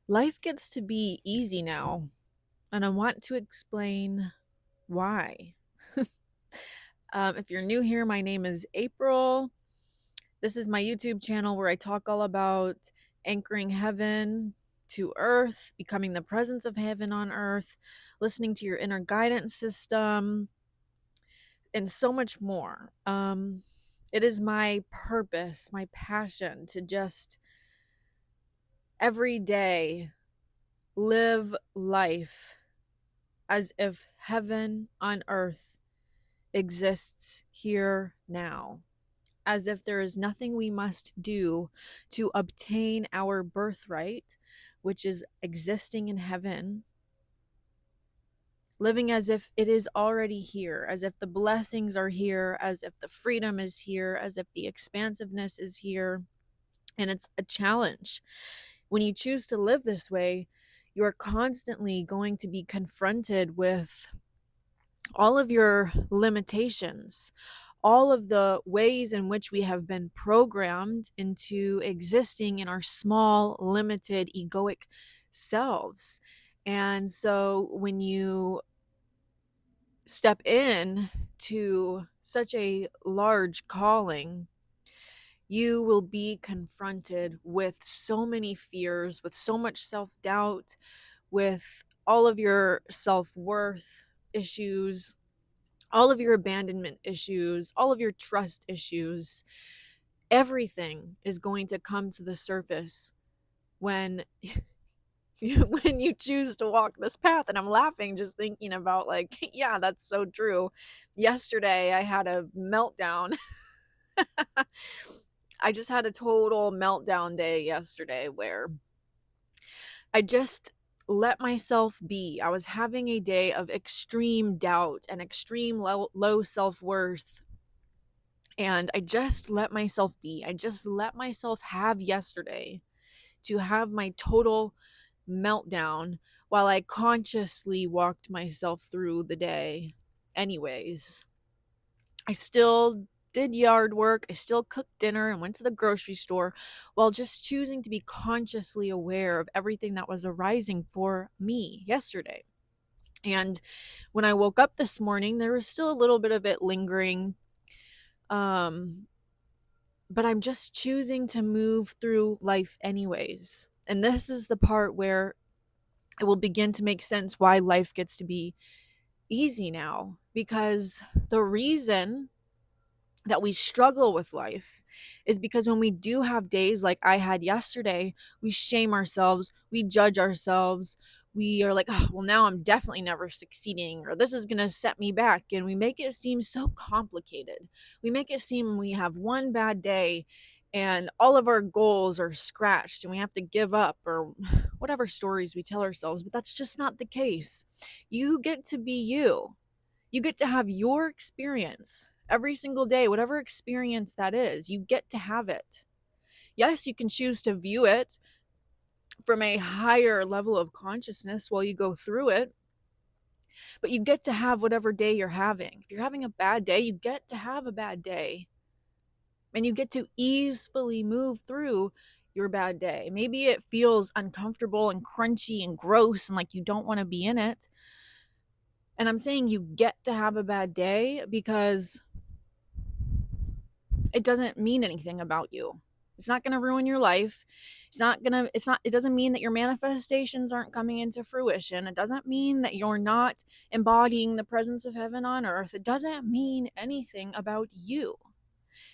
Life gets to be easy now, and I want to explain why. If you're new here, my name is April. This is my YouTube channel where I talk all about anchoring heaven to earth, becoming the presence of heaven on earth, listening to your inner guidance system, and so much more. It is my purpose, my passion to just every day live life as if heaven on earth exists here now, as if there is nothing we must do to obtain our birthright, which is existing in heaven, living as if it is already here, as if the blessings are here, as if the freedom is here, as if the expansiveness is here. And it's a challenge. When you choose to live this way, you are constantly going to be confronted with all of your limitations, all of the ways in which we have been programmed into existing in our small, limited, egoic selves. And so when you step in to such a large calling, you will be confronted with so many fears, with so much self doubt, with all of your self worth issues, all of your abandonment issues, all of your trust issues. Everything is going to come to the surface when when you choose to walk this path. And I'm laughing just thinking about, like, yeah, that's so true. Yesterday I had a meltdown. I just had a total meltdown day yesterday where I just let myself be. I was having a day of extreme doubt and extreme low self-worth. And I just let myself be. I just let myself have yesterday to have my total meltdown while I consciously walked myself through the day. Anyways, I still did yard work. I still cooked dinner and went to the grocery store while just choosing to be consciously aware of everything that was arising for me yesterday. And when I woke up this morning, there was still a little bit of it lingering. Um, but I'm just choosing to move through life anyways. And this is the part where it will begin to make sense why life gets to be easy now. Because the reason that we struggle with life is because when we do have days like I had yesterday, we shame ourselves, we judge ourselves, we are like, oh, well, now I'm definitely never succeeding, or this is going to set me back. And we make it seem so complicated. We make it seem we have one bad day and all of our goals are scratched and we have to give up, or whatever stories we tell ourselves. But that's just not the case. You get to be you. You get to have your experience every single day, whatever experience that is. You get to have it. Yes, you can choose to view it from a higher level of consciousness while you go through it, but you get to have whatever day you're having. If you're having a bad day, you get to have a bad day, and you get to easily move through your bad day. Maybe it feels uncomfortable and crunchy and gross and like you don't want to be in it. And I'm saying you get to have a bad day because it doesn't mean anything about you. It's not going to ruin your life. It doesn't mean that your manifestations aren't coming into fruition. It doesn't mean that you're not embodying the presence of heaven on earth. It doesn't mean anything about you.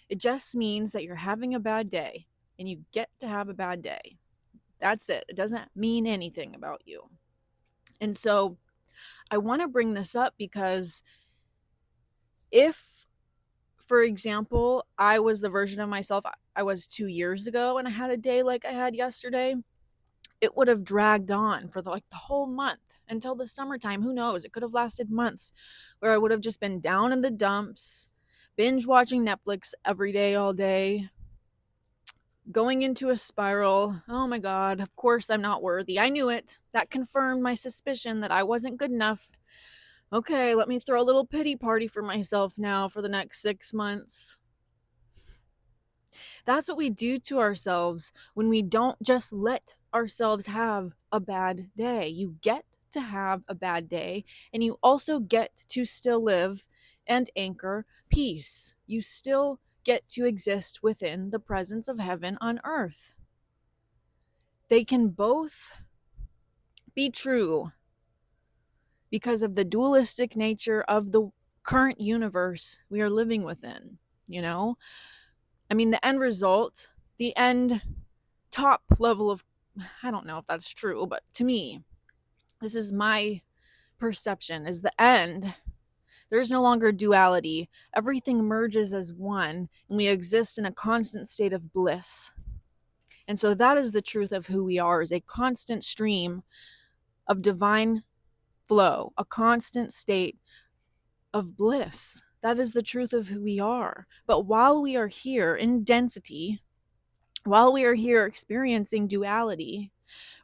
It just means that you're having a bad day and you get to have a bad day. That's it. It doesn't mean anything about you. And so I want to bring this up because if, for example, I was the version of myself I was 2 years ago and I had a day like I had yesterday, it would have dragged on for the whole month until the summertime. Who knows? It could have lasted months where I would have just been down in the dumps, binge watching Netflix every day, all day, going into a spiral. Oh my God, of course I'm not worthy. I knew it. That confirmed my suspicion that I wasn't good enough. Okay, let me throw a little pity party for myself now for the next 6 months. That's what we do to ourselves when we don't just let ourselves have a bad day. You get to have a bad day, and you also get to still live and anchor peace. You still get to exist within the presence of heaven on earth. They can both be true because of the dualistic nature of the current universe we are living within, you know? I mean, the end result, the end top level of, I don't know if that's true, but to me, this is my perception, is the end. There's no longer duality. Everything merges as one, and we exist in a constant state of bliss. And so that is the truth of who we are, is a constant stream of divine flow, a constant state of bliss. That is the truth of who we are. But while we are here in density, while we are here experiencing duality,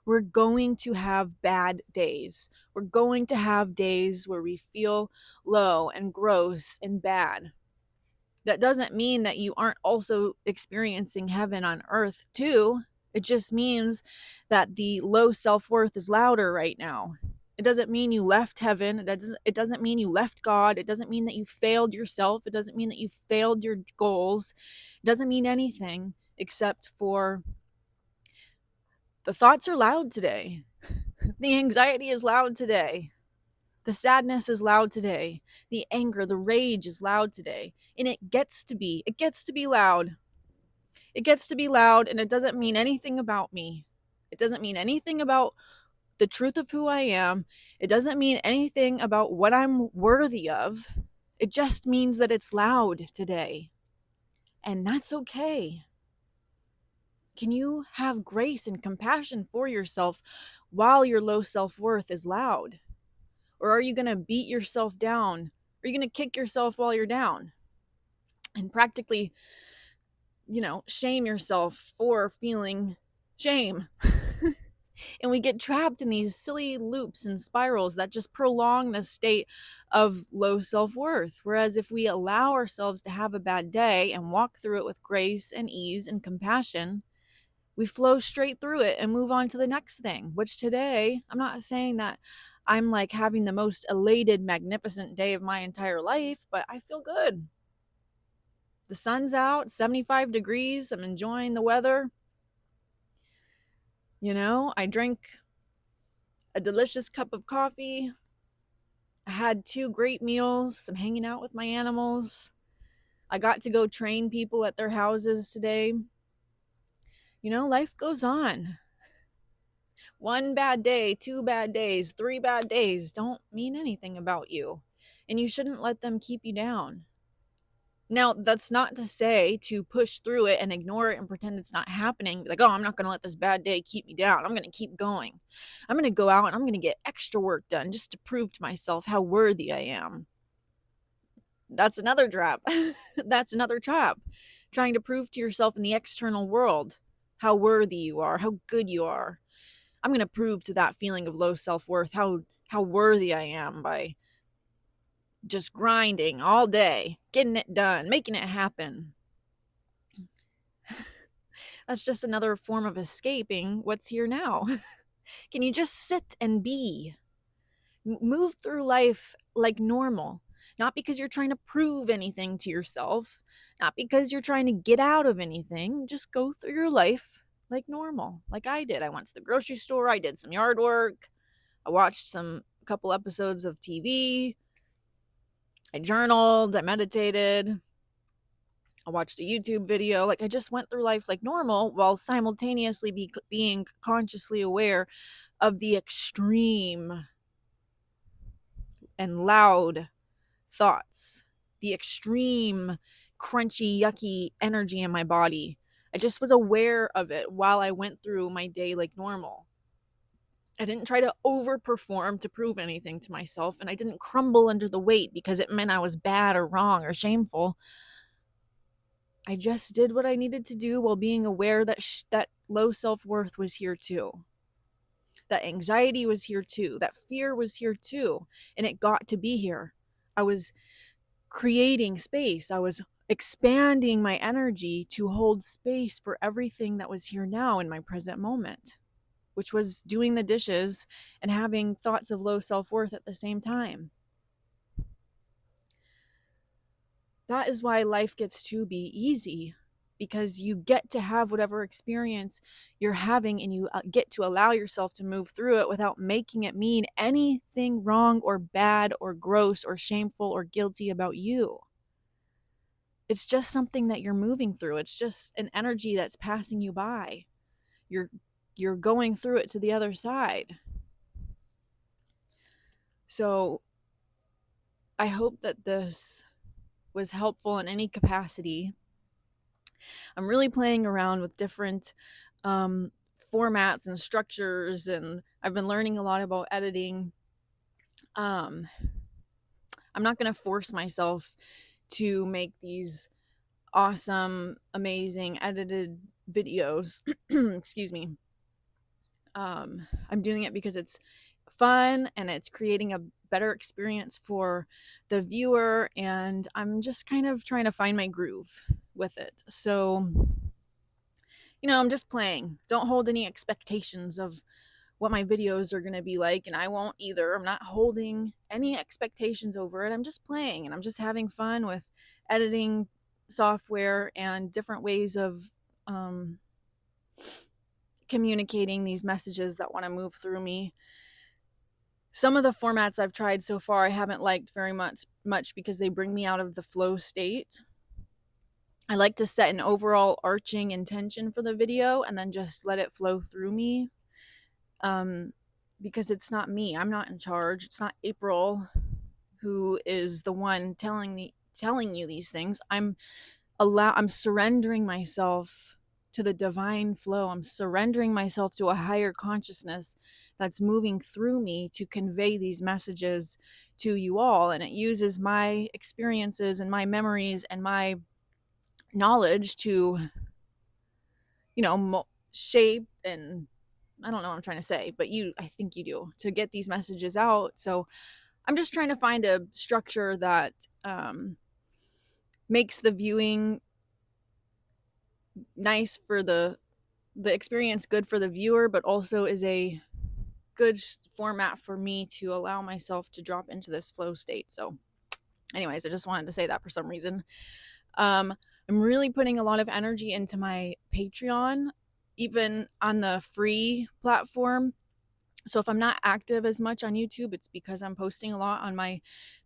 we're going to have bad days. We're going to have days where we feel low and gross and bad. That doesn't mean that you aren't also experiencing heaven on earth too. It just means that the low self-worth is louder right now. It doesn't mean you left heaven. It doesn't mean you left God. It doesn't mean that you failed yourself. It doesn't mean that you failed your goals. It doesn't mean anything except for the thoughts are loud today. The anxiety is loud today. The sadness is loud today. The anger, the rage is loud today. And it gets to be loud. It gets to be loud, and it doesn't mean anything about me. It doesn't mean anything about the truth of who I am. It doesn't mean anything about what I'm worthy of. It just means that it's loud today. And that's okay. Can you have grace and compassion for yourself while your low self-worth is loud? Or are you going to beat yourself down? Are you going to kick yourself while you're down? And practically, shame yourself for feeling shame. And we get trapped in these silly loops and spirals that just prolong the state of low self-worth. Whereas if we allow ourselves to have a bad day and walk through it with grace and ease and compassion, we flow straight through it and move on to the next thing, which today, I'm not saying that I'm like having the most elated, magnificent day of my entire life, but I feel good. The sun's out, 75 degrees. I'm enjoying the weather. I drank a delicious cup of coffee. I had 2 great meals. I'm hanging out with my animals. I got to go train people at their houses today. Life goes on. 1 bad day, 2 bad days, 3 bad days don't mean anything about you. And you shouldn't let them keep you down. Now, that's not to say to push through it and ignore it and pretend it's not happening. Like, oh, I'm not going to let this bad day keep me down. I'm going to keep going. I'm going to go out and I'm going to get extra work done just to prove to myself how worthy I am. That's another trap. That's another trap. Trying to prove to yourself in the external world how worthy you are, how good you are. I'm going to prove to that feeling of low self-worth how worthy I am by just grinding all day, getting it done, making it happen. That's just another form of escaping what's here now. Can you just sit and be? Move through life like normal. Not because you're trying to prove anything to yourself, not because you're trying to get out of anything. Just go through your life like normal, like I did. I went to the grocery store, I did some yard work, I watched a couple episodes of TV, I journaled, I meditated, I watched a YouTube video. Like, I just went through life like normal while simultaneously being consciously aware of the extreme and loud thoughts, the extreme crunchy, yucky energy in my body. I just was aware of it while I went through my day like normal. I didn't try to overperform to prove anything to myself, and I didn't crumble under the weight because it meant I was bad or wrong or shameful. I just did what I needed to do while being aware that that low self-worth was here too. That anxiety was here too. That fear was here too. And it got to be here. I was creating space. I was expanding my energy to hold space for everything that was here now in my present moment, which was doing the dishes and having thoughts of low self-worth at the same time. That is why life gets to be easy, because you get to have whatever experience you're having, and you get to allow yourself to move through it without making it mean anything wrong or bad or gross or shameful or guilty about you. It's just something that you're moving through. It's just an energy that's passing you by. You're going through it to the other side. So I hope that this was helpful in any capacity. I'm really playing around with different formats and structures, and I've been learning a lot about editing. I'm not going to force myself to make these awesome, amazing edited videos. Excuse me. I'm doing it because it's fun and it's creating a better experience for the viewer, and I'm just kind of trying to find my groove with it. So, I'm just playing. Don't hold any expectations of what my videos are going to be like, and I won't either. I'm not holding any expectations over it. I'm just playing, and I'm just having fun with editing software and different ways of communicating these messages that want to move through me. Some of the formats I've tried so far I haven't liked very much because they bring me out of the flow state. I like to set an overall arching intention for the video and then just let it flow through me, because it's not me. I'm not in charge. It's not April who is the one telling you these things. I'm surrendering myself to the divine flow. I'm surrendering myself to a higher consciousness that's moving through me to convey these messages to you all. And it uses my experiences and my memories and my knowledge to, shape, and I don't know what I'm trying to say, but I think you do, to get these messages out. So I'm just trying to find a structure that makes the viewing nice for the experience, good for the viewer, but also is a good format for me to allow myself to drop into this flow state. So anyways, I just wanted to say that for some reason. I'm really putting a lot of energy into my Patreon, even on the free platform. So if I'm not active as much on YouTube, it's because I'm posting a lot on my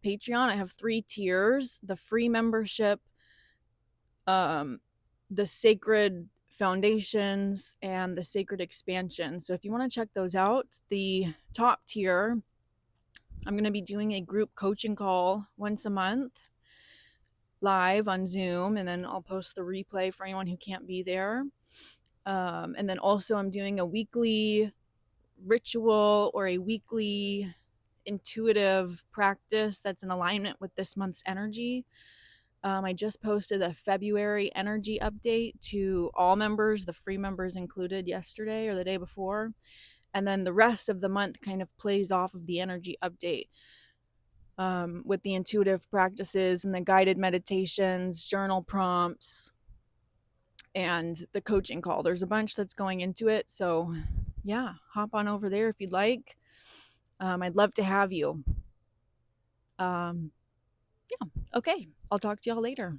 Patreon. I have 3 tiers: the free membership, the sacred foundations, and the sacred expansion. So if you want to check those out, the top tier, I'm going to be doing a group coaching call once a month live on Zoom, and then I'll post the replay for anyone who can't be there. And then also I'm doing a weekly ritual or a weekly intuitive practice that's in alignment with this month's energy. I just posted a February energy update to all members, the free members included, yesterday or the day before. And then the rest of the month kind of plays off of the energy update, with the intuitive practices and the guided meditations, journal prompts, and the coaching call. There's a bunch that's going into it. So yeah, hop on over there if you'd like. I'd love to have you. Yeah. Okay. I'll talk to y'all later.